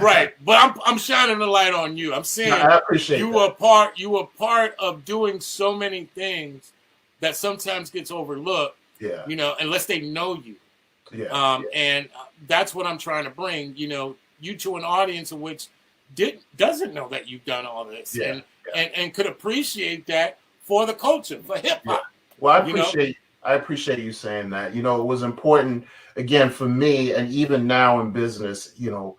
Right, but I'm shining the light on you. I'm saying I appreciate you that. were part of doing so many things that sometimes gets overlooked. Yeah. You know, unless they know you. Yeah. And that's what I'm trying to bring. You know, you to an audience in which doesn't know that you've done all this, and could appreciate that for the culture, for hip hop. Yeah. Well, I appreciate you saying that. You know, it was important again for me, and even now in business. You know,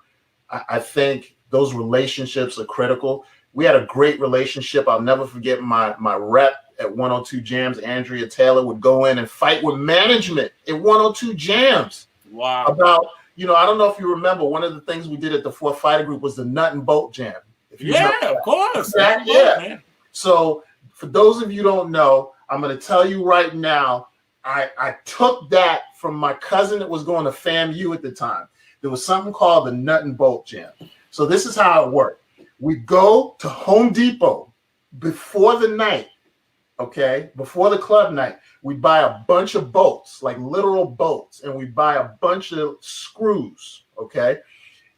I think those relationships are critical. We had a great relationship. I'll never forget my rep at 102 Jams. Andrea Taylor would go in and fight with management at 102 Jams. Wow. About, you know, I don't know if you remember, one of the things we did at the Fourth Fighter Group was the Nut and Bolt Jam. Of course. Man. So for those of you who don't know, I'm going to tell you right now, I took that from my cousin that was going to FAMU at the time. There was something called the Nut and Bolt Jam. So this is how it worked. We go to Home Depot before the night, okay, before the club night. We buy a bunch of bolts, like literal bolts, and we buy a bunch of screws, okay?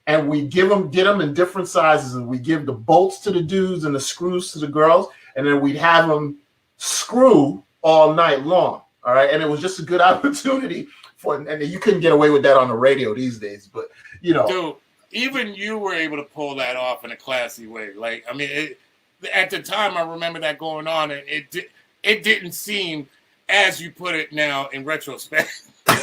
And we get them in different sizes, and we give the bolts to the dudes and the screws to the girls, and then we'd have them screw all night long, all right? And it was just a good opportunity and you couldn't get away with that on the radio these days, but, you know. Dude, even you were able to pull that off in a classy way. Like, I mean, at the time, I remember that going on, and it didn't seem, as you put it now in retrospect.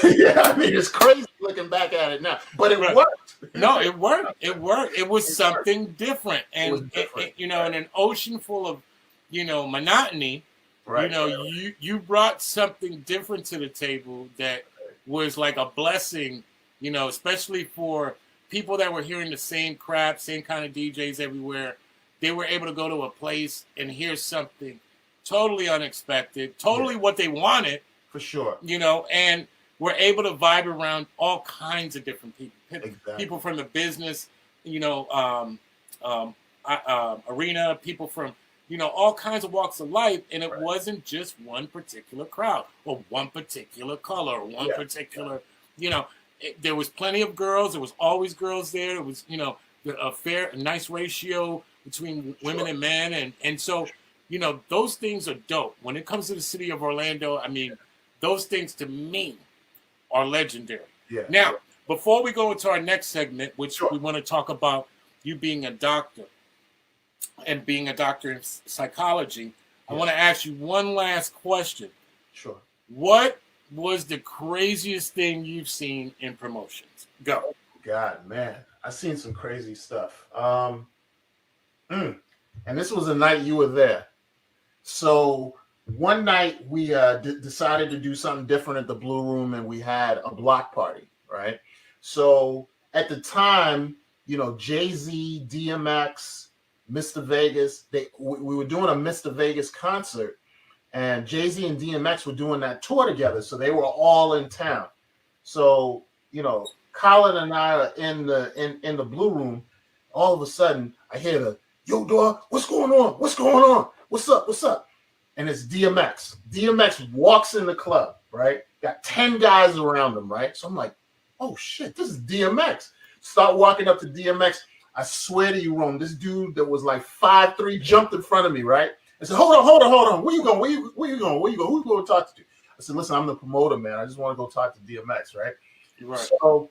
Yeah, I mean, it's crazy looking back at it now, but it worked. No, it worked. It worked. It was something different, and you know, in an ocean full of, you know, monotony, you know, you brought something different to the table that was like a blessing, you know, especially for people that were hearing the same crap, same kind of DJs everywhere. They were able to go to a place and hear something totally unexpected, totally what they wanted. For sure. You know, and we're able to vibe around all kinds of different people. Exactly. People from the business, you know, arena, people from, you know, all kinds of walks of life. And it wasn't just one particular crowd or one particular color or one particular, you know, there was plenty of girls. There was always girls there. There was, you know, a nice ratio between women and men. And so, you know, those things are dope. When it comes to the city of Orlando, I mean, those things to me are legendary. Yeah. Now, before we go into our next segment, which we want to talk about you being a doctor and being a doctor in psychology, I want to ask you one last question. Sure. What was the craziest thing you've seen in promotions? Go. God, man, I've seen some crazy stuff. And this was the night you were there. So one night we decided to do something different at the Blue Room, and we had a block party, right? So at the time, you know, Jay-Z, DMX, Mr. Vegas, we were doing a Mr. Vegas concert, and Jay-Z and DMX were doing that tour together. So they were all in town. So, you know, Colin and I are in the Blue Room. All of a sudden, I hear the, "Yo, dog, what's going on? What's going on? What's up? What's up?" And it's DMX. DMX walks in the club, right? Got 10 guys around him, right? So I'm like, oh shit, this is DMX. Start walking up to DMX. I swear to you, Rome, this dude that was like 5'3" jumped in front of me, right? I said, hold on. Where you going? Where you going? Who you going to talk to? I said, listen, I'm the promoter, man. I just want to go talk to DMX, right? Right. So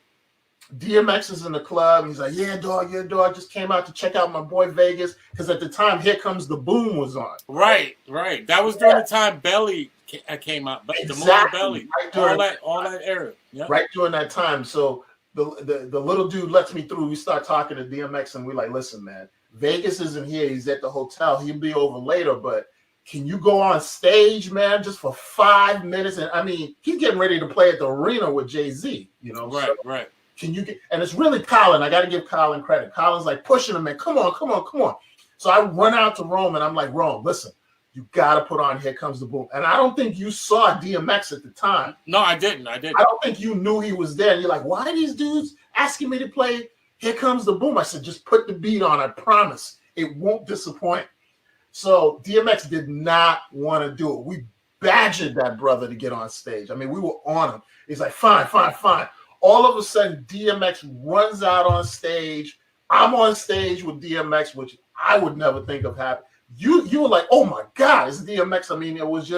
DMX is in the club. And he's like, yeah, dog. Just came out to check out my boy Vegas. Because at the time, Here Comes the Boom was on. Right. That was during the time Belly came out. But Exactly. The movie Belly. Right all that era. Yep. Right during that time. So the little dude lets me through. We start talking to DMX, and we're like, listen, man, Vegas isn't here. He's at the hotel. He'll be over later, but can you go on stage, man, just for 5 minutes? And I mean, he's getting ready to play at the arena with Jay-Z, you know? Right. Can you get, and it's really Colin. I got to give Colin credit. Colin's like pushing him, man. Come on. So I run out to Rome, and I'm like, Rome, listen, you got to put on Here Comes the Boom. And I don't think you saw DMX at the time. No, I didn't. I don't think you knew he was there. And you're like, why are these dudes asking me to play Here Comes the Boom? I said, just put the beat on. I promise it won't disappoint. So DMX did not want to do it. We badgered that brother to get on stage. I mean, we were on him. He's like, fine. all of a sudden DMX runs out on stage. I'm on stage with DMX, which I would never think of happening. You were like, oh my God, it's DMX. I mean, it was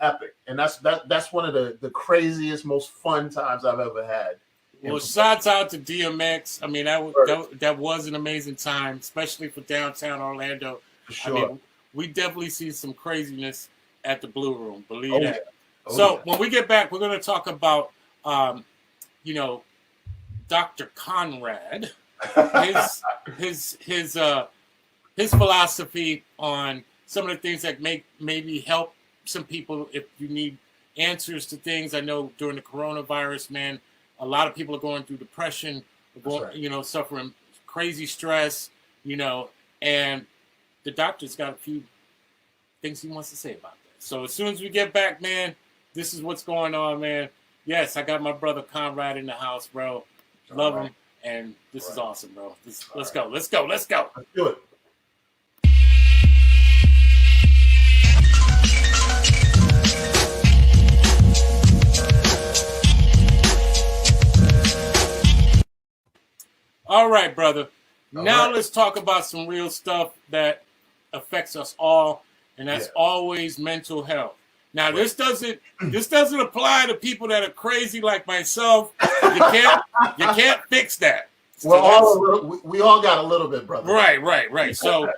epic. And that's one of the craziest, most fun times I've ever had. Well, shouts out to DMX. I mean, that was an amazing time, especially for downtown Orlando. For sure. I mean, we definitely see some craziness at the Blue Room, believe that. Yeah. So when we get back, we're going to talk about, Dr. Conrad, his philosophy on some of the things that maybe help some people if you need answers to things. I know during the coronavirus, man, a lot of people are going through depression, suffering crazy stress, and the doctor's got a few things he wants to say about that. So as soon as we get back, man, this is what's going on, man. Yes, I got my brother Conrad in the house, bro. Love him, and this is awesome, bro. Let's go. Let's do it. All right, brother. Now let's talk about some real stuff that affects us all, and that's always mental health. Now, this doesn't apply to people that are crazy like myself. You can't fix that. So we all got a little bit, brother. Right. So,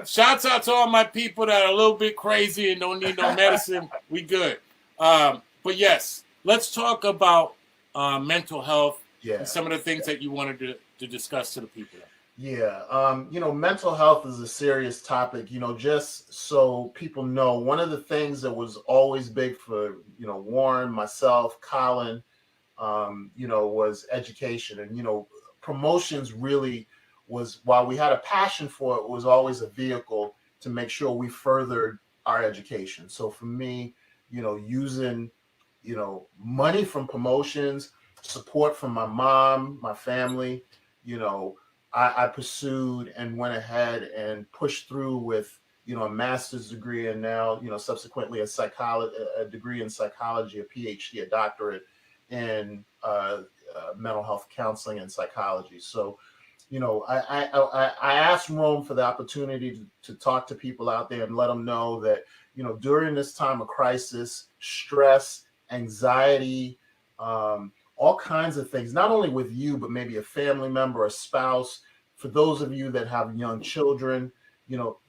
shouts out to all my people that are a little bit crazy and don't need no medicine. We good. But yes, let's talk about mental health and some of the things that you wanted to discuss to the people. Yeah, mental health is a serious topic. Just so people know, one of the things that was always big for Warren, myself, Colin, was education, and promotions really was, while we had a passion for it, was always a vehicle to make sure we furthered our education. So for me, using money from promotions, support from my mom, my family, I pursued and went ahead and pushed through with, a master's degree, and now, subsequently a degree in psychology, a PhD, a doctorate in mental health counseling and psychology. So, I asked Rome for the opportunity to talk to people out there and let them know that, during this time of crisis, stress, anxiety, all kinds of things, not only with you, but maybe a family member, a spouse. For those of you that have young children,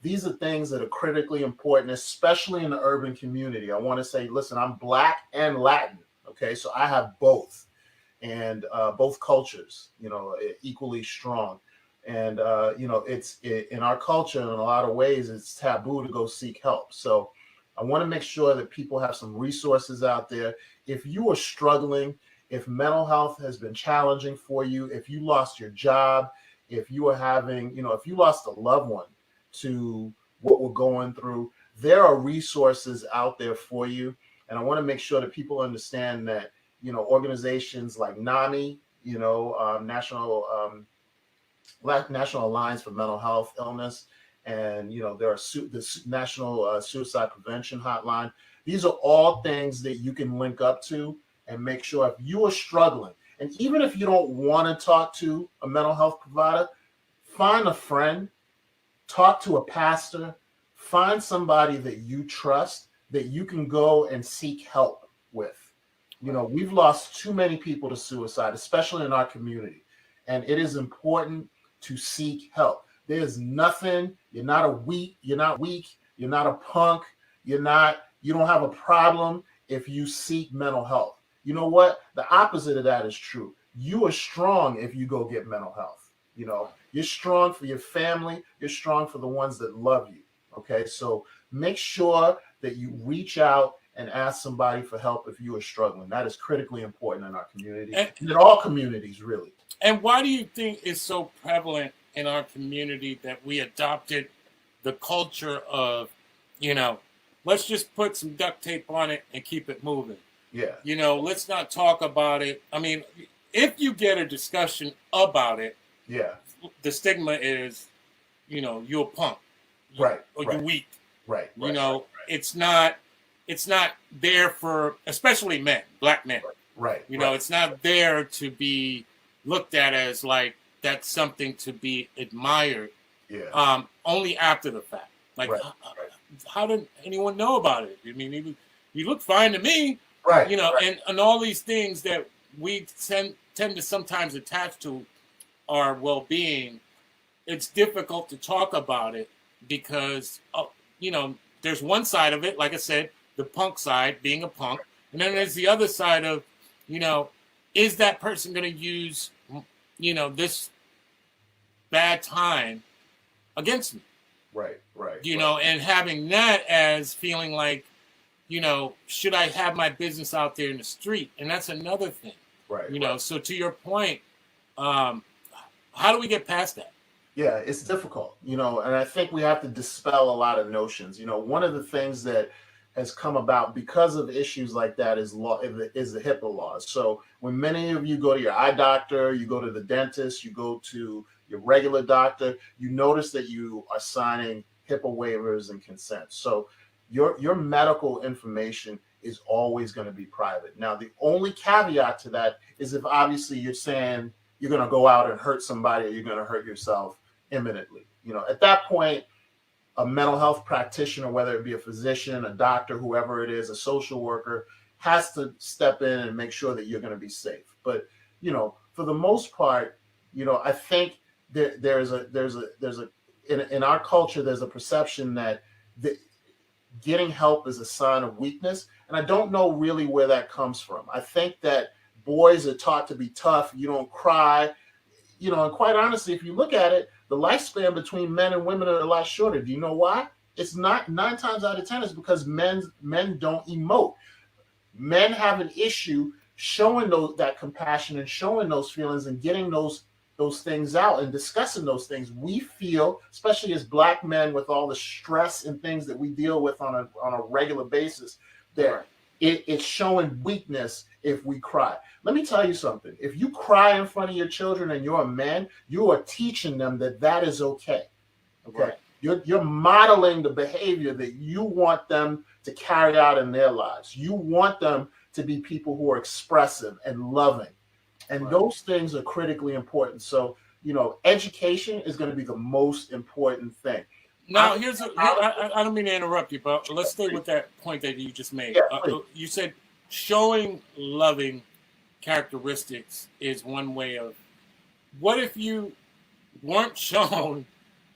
these are things that are critically important, especially in the urban community. I want to say, listen, I'm Black and Latin. Okay. So I have both, and both cultures, equally strong. And, it's in our culture, in a lot of ways, it's taboo to go seek help. So I want to make sure that people have some resources out there. If you are struggling, if mental health has been challenging for you, if you lost your job, if you are having, if you lost a loved one to what we're going through, there are resources out there for you. And I want to make sure that people understand that, organizations like NAMI, National Alliance for Mental Health Illness, and, there are the National Suicide Prevention Hotline. These are all things that you can link up to and make sure if you are struggling, and even if you don't want to talk to a mental health provider, find a friend, talk to a pastor, find somebody that you trust that you can go and seek help with. We've lost too many people to suicide, especially in our community, and it is important to seek help. There's nothing, you're not weak, you're not a punk, you don't have a problem if you seek mental health. You know what? The opposite of that is true. You are strong if you go get mental health. You're strong for your family. You're strong for the ones that love you. Okay. So make sure that you reach out and ask somebody for help if you are struggling. That is critically important in our community, and in all communities, really. And why do you think it's so prevalent in our community that we adopted the culture of, let's just put some duct tape on it and keep it moving? Yeah. Let's not talk about it. I mean, if you get a discussion about it, the stigma is, you're a punk. Or you're weak. It's not there for, especially men, Black men. Right. You know, it's not there to be looked at as like that's something to be admired. Yeah. Only after the fact. Like, how did anyone know about it? I mean, you look fine to me. Right. You know, right. and all these things that we tend to sometimes attach to our well-being. It's difficult to talk about it because, you know, there's one side of it, like I said, the punk side, being a punk. And then there's the other side of, you know, is that person going to use, you know, this bad time against me? Right. You know, and having that as feeling like, you know, should I have my business out there in the street? And that's another thing. Right. You know, so to your point, how do we get past that? Yeah, it's difficult, you know, and I think we have to dispel a lot of notions. You know, one of the things that has come about because of issues like that is the Hipaa laws. So when many of you go to your eye doctor, you go to the dentist, you go to your regular doctor, you notice that you are signing HIPAA waivers and consent. So your medical information is always going to be private. Now, the only caveat to that is if obviously you're saying you're going to go out and hurt somebody or you're going to hurt yourself imminently. You know, at that point, a mental health practitioner, whether it be a physician, a doctor, whoever it is, a social worker, has to step in and make sure that you're going to be safe. But, you know, for the most part, you know, I think there's a in our culture, there's a perception that getting help is a sign of weakness. And I don't know really where that comes from. I think that boys are taught to be tough. You don't cry, you know, and quite honestly, if you look at it, the lifespan between men and women are a lot shorter. Do you know why? It's not 9 times out of 10 is because men don't emote. Men have an issue showing that compassion and showing those feelings and getting those things out and discussing those things. We feel, especially as Black men with all the stress and things that we deal with on a regular basis, that it's showing weakness if we cry. Let me tell you something. If you cry in front of your children and you're a man, you are teaching them that is okay. Okay. Right. You're modeling the behavior that you want them to carry out in their lives. You want them to be people who are expressive and loving. And those things are critically important. So, you know, education is going to be the most important thing. Now, I don't mean to interrupt you, but let's stay with that point that you just made. Yeah, you said showing loving characteristics is one way of. What if you weren't shown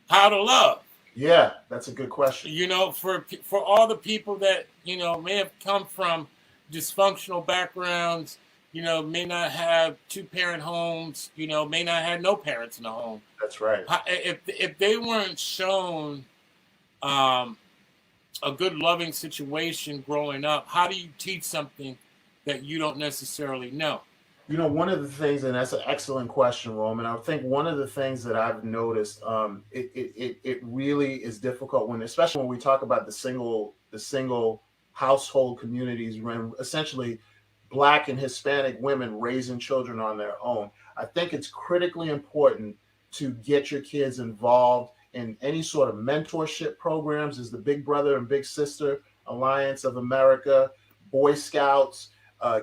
how to love? Yeah, that's a good question. You know, for all the people that, you know, may have come from dysfunctional backgrounds, you know, may not have 2-parent homes, you know, may not have no parents in the home. That's right. If they weren't shown a good loving situation growing up, how do you teach something that you don't necessarily know? You know, one of the things, and that's an excellent question, Roman. I think one of the things that I've noticed, it really is difficult especially when we talk about the single household communities, when essentially Black and Hispanic women raising children on their own. I think it's critically important to get your kids involved in any sort of mentorship programs. As the Big Brother and Big Sister Alliance of America, Boy Scouts,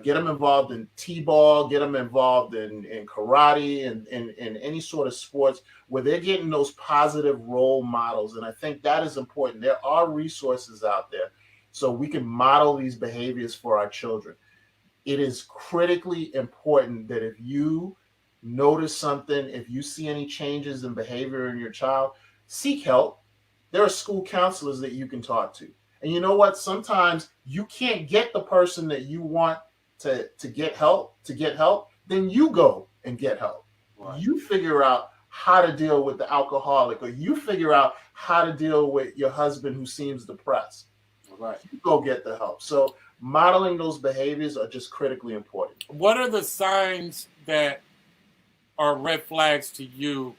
get them involved in T-ball, get them involved in karate and in any sort of sports where they're getting those positive role models. And I think that is important. There are resources out there so we can model these behaviors for our children. It is critically important that if you notice something, if you see any changes in behavior in your child, seek help. There are school counselors that you can talk to. And you know what? Sometimes you can't get the person that you want to get help, then you go and get help. Right. You figure out how to deal with the alcoholic, or you figure out how to deal with your husband who seems depressed. Right. You go get the help. So modeling those behaviors are just critically important. What are the signs that are red flags to you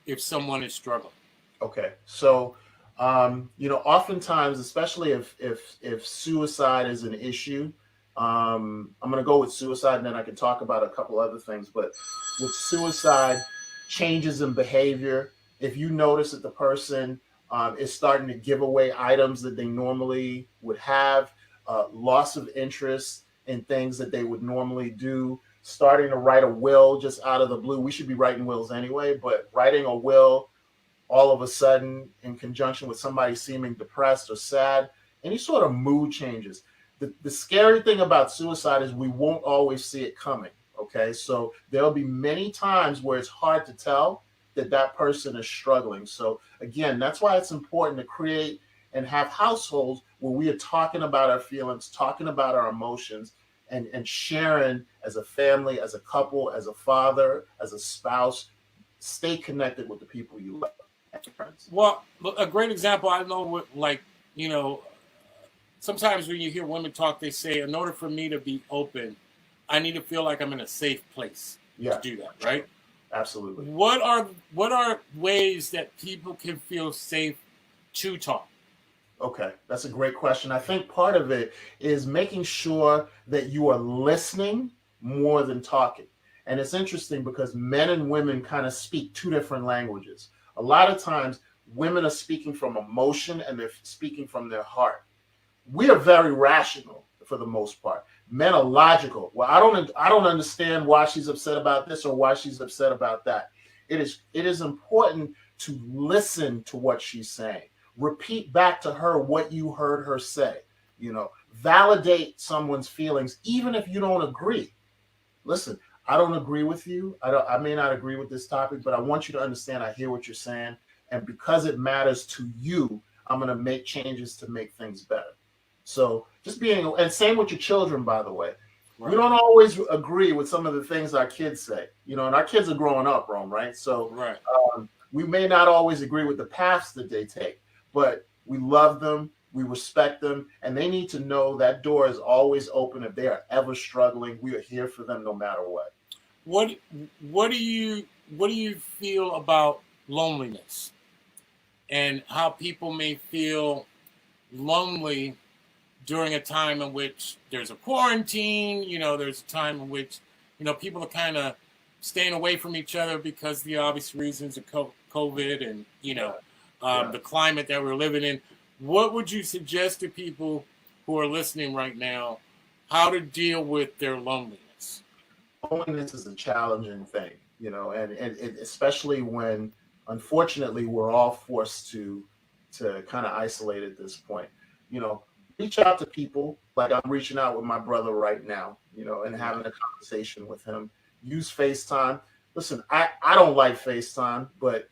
if someone is struggling? Okay. So, you know, oftentimes, especially if suicide is an issue, I'm going to go with suicide and then I can talk about a couple other things. But with suicide, changes in behavior, if you notice that the person is starting to give away items that they normally would have, loss of interest in things that they would normally do, starting to write a will just out of the blue. We should be writing wills anyway, but writing a will all of a sudden in conjunction with somebody seeming depressed or sad, any sort of mood changes. The scary thing about suicide is we won't always see it coming. Okay, so there'll be many times where it's hard to tell that that person is struggling. So again, that's why it's important to create and have households where we are talking about our feelings, talking about our emotions, and sharing as a family, as a couple, as a father, as a spouse. Stay connected with the people you love. Well, a great example I know, sometimes when you hear women talk, they say, in order for me to be open, I need to feel like I'm in a safe place to do that, right? Absolutely. What are ways that people can feel safe to talk? Okay, that's a great question. I think part of it is making sure that you are listening more than talking. And it's interesting because men and women kind of speak two different languages. A lot of times women are speaking from emotion and they're speaking from their heart. We are very rational for the most part. Men are logical. Well, I don't understand why she's upset about this or why she's upset about that. It is important to listen to what she's saying. Repeat back to her what you heard her say. Validate someone's feelings, even if you don't agree. Listen, I don't agree with you. I may not agree with this topic, but I want you to understand I hear what you're saying. And because it matters to you, I'm going to make changes to make things better. So just and same with your children, by the way. Right. We don't always agree with some of the things our kids say, and our kids are growing up, Rome, right? So right. We may not always agree with the paths that they take, but we love them, we respect them, and they need to know that door is always open. If they are ever struggling, we are here for them no matter what. What do you feel about loneliness and how people may feel lonely during a time in which there's a quarantine, there's a time in which, people are kind of staying away from each other because of the obvious reasons of COVID and, the climate that we're living in. What would you suggest to people who are listening right now, how to deal with their loneliness? Loneliness is a challenging thing, and especially when, unfortunately, we're all forced to kind of isolate at this point. Reach out to people like I'm reaching out with my brother right now, and having a conversation with him. Use FaceTime. Listen, I don't like FaceTime, but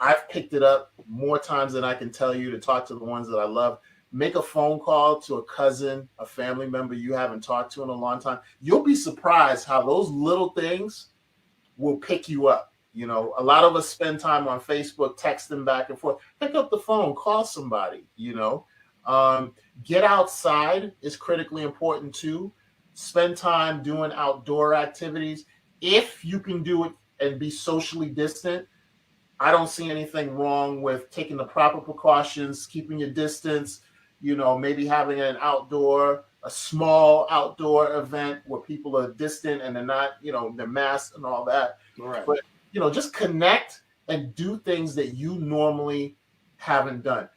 I've picked it up more times than I can tell you to talk to the ones that I love. Make a phone call to a cousin, a family member you haven't talked to in a long time. You'll be surprised how those little things will pick you up. A lot of us spend time on Facebook texting back and forth. Pick up the phone, call somebody, Get outside is critically important too. Spend time doing outdoor activities. If you can do it and be socially distant, I don't see anything wrong with taking the proper precautions, keeping your distance, maybe having a small outdoor event where people are distant and they're not, they're masked and all that. Right. But, just connect and do things that you normally haven't done.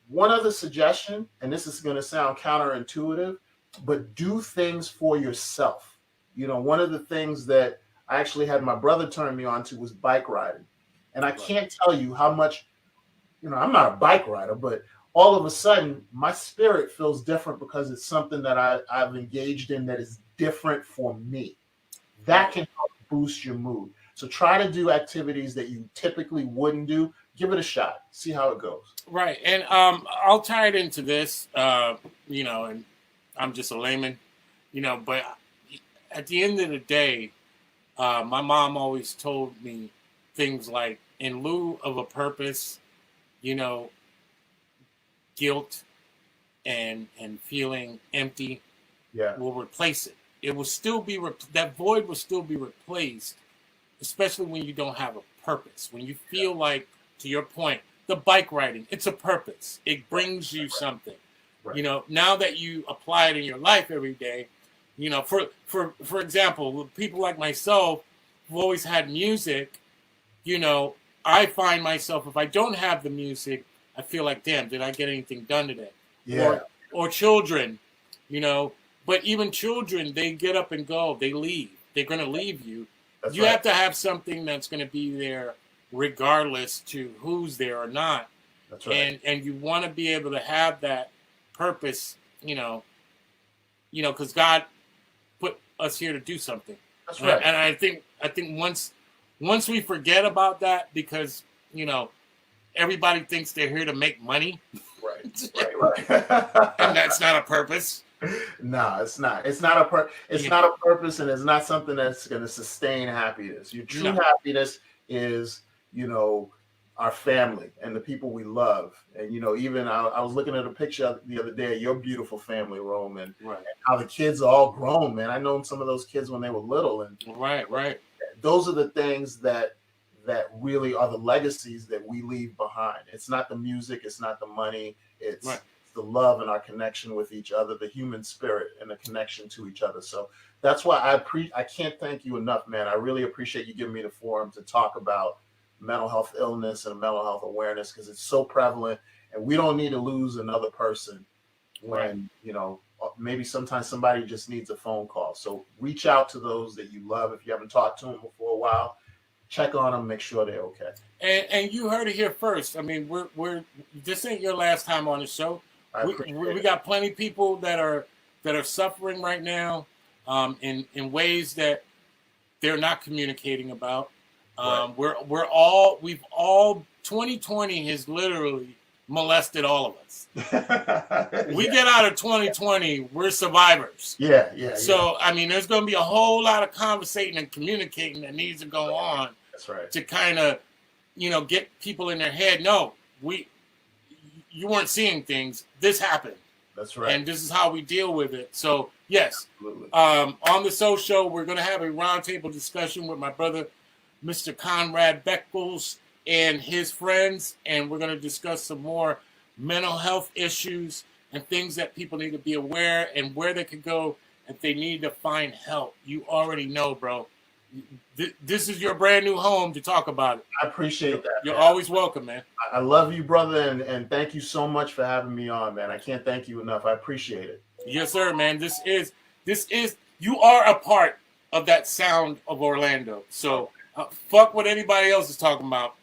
One other suggestion, and this is going to sound counterintuitive, but do things for yourself. One of the things that I actually had my brother turn me on to was bike riding. And I can't tell you how much, I'm not a bike rider, but all of a sudden my spirit feels different because it's something that I've engaged in that is different for me. That can help boost your mood. So try to do activities that you typically wouldn't do. Give it a shot. See how it goes. Right. And I'll tie it into this, and I'm just a layman, but at the end of the day, my mom always told me things like, in lieu of a purpose, guilt and feeling empty will replace it. It will still be, that void will still be replaced, especially when you don't have a purpose. When you feel like, to your point, the bike riding, it's a purpose. It brings you something. Right. Now that you apply it in your life every day, for example, people like myself who've always had music, I find myself, if I don't have the music, I feel like, damn, did I get anything done today? Yeah. Or children, But even children, they get up and go. They leave. They're going to leave you. That's You right. have to have something that's going to be there regardless to who's there or not. That's right. And you want to be able to have that purpose, because God put us here to do something. That's right. And I think once we forget about that, because everybody thinks they're here to make money, Right. and that's not a purpose. No, it's not. It's not a purpose, and it's not something that's going to sustain happiness. Your true happiness is, our family and the people we love. And even I was looking at a picture the other day of your beautiful family, Rome, and how the kids are all grown, man. I know some of those kids when they were little, and right. Those are the things that really are the legacies that we leave behind. It's not the music, it's not the money, it's the love and our connection with each other, the human spirit and the connection to each other. So that's why I can't thank you enough, man. I really appreciate you giving me the forum to talk about mental health illness and mental health awareness, because it's so prevalent, and we don't need to lose another person when maybe sometimes somebody just needs a phone call. So reach out to those that you love. If you haven't talked to them for a while, check on them, make sure they're okay. And you heard it here first. I mean, we're this ain't your last time on the show. We got plenty of people that are suffering right now, in ways that they're not communicating about. We've all 2020 has literally molested all of us. We get out of 2020, we're survivors. Yeah. So I mean, there's going to be a whole lot of conversating and communicating that needs to go on. That's right. To kind of, get people in their head. No, you weren't seeing things. This happened. That's right. And this is how we deal with it. So yes, absolutely. On the Soul Show, we're going to have a roundtable discussion with my brother, Mr. Conrad Beckles, and his friends, and we're going to discuss some more mental health issues and things that people need to be aware and where they could go if they need to find help. You already know, bro. This is your brand new home to talk about it. I appreciate that. You're always welcome, man. I love you, brother, and thank you so much for having me on, man. I can't thank you enough. I appreciate it. Yes, sir, man. This is you are a part of that sound of Orlando. So fuck what anybody else is talking about.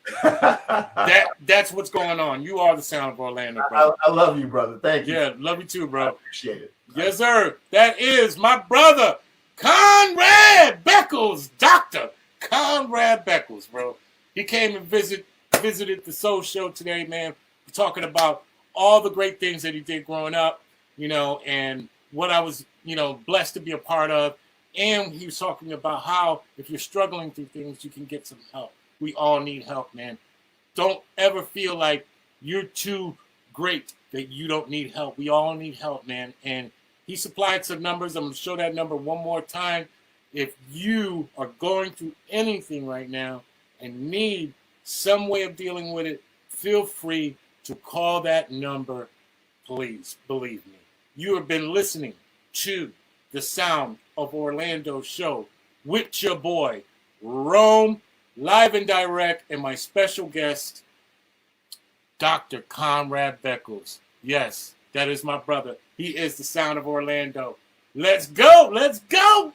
That's what's going on. You are the sound of Orlando, bro. I love you, brother. Thank you. Yeah, love you too, bro. I appreciate it. Yes, sir. That is my brother, Conrad Beckles, Dr. Conrad Beckles, bro. He came and visited the Soul Show today, man. We're talking about all the great things that he did growing up, and what I was, blessed to be a part of. And he was talking about how if you're struggling through things, you can get some help. We all need help, man. Don't ever feel like you're too great that you don't need help. We all need help, man. And he supplied some numbers. I'm going to show that number one more time. If you are going through anything right now and need some way of dealing with it, feel free to call that number. Please, believe me. You have been listening to the Sound of Orlando show with your boy, Rome, live and direct, and my special guest, Dr. Conrad Beckles. Yes, that is my brother. He is the Sound of Orlando. Let's go! Let's go!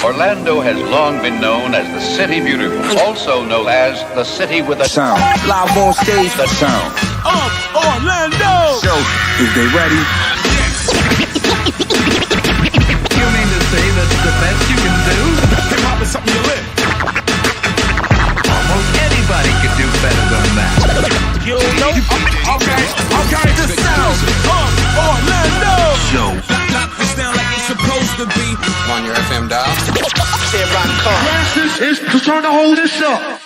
Orlando has long been known as the City Beautiful, also known as the city with a Sound. Live on stage. The Sound. Orlando! Show. Is they ready? You mean to say that's the best you can do? Hip-hop is something you live. Almost anybody could do better than that. You know? Okay, the sound of Orlando! Show. Lock this down like it's supposed to be. On your FM dial. Classes is to turn the whole this up.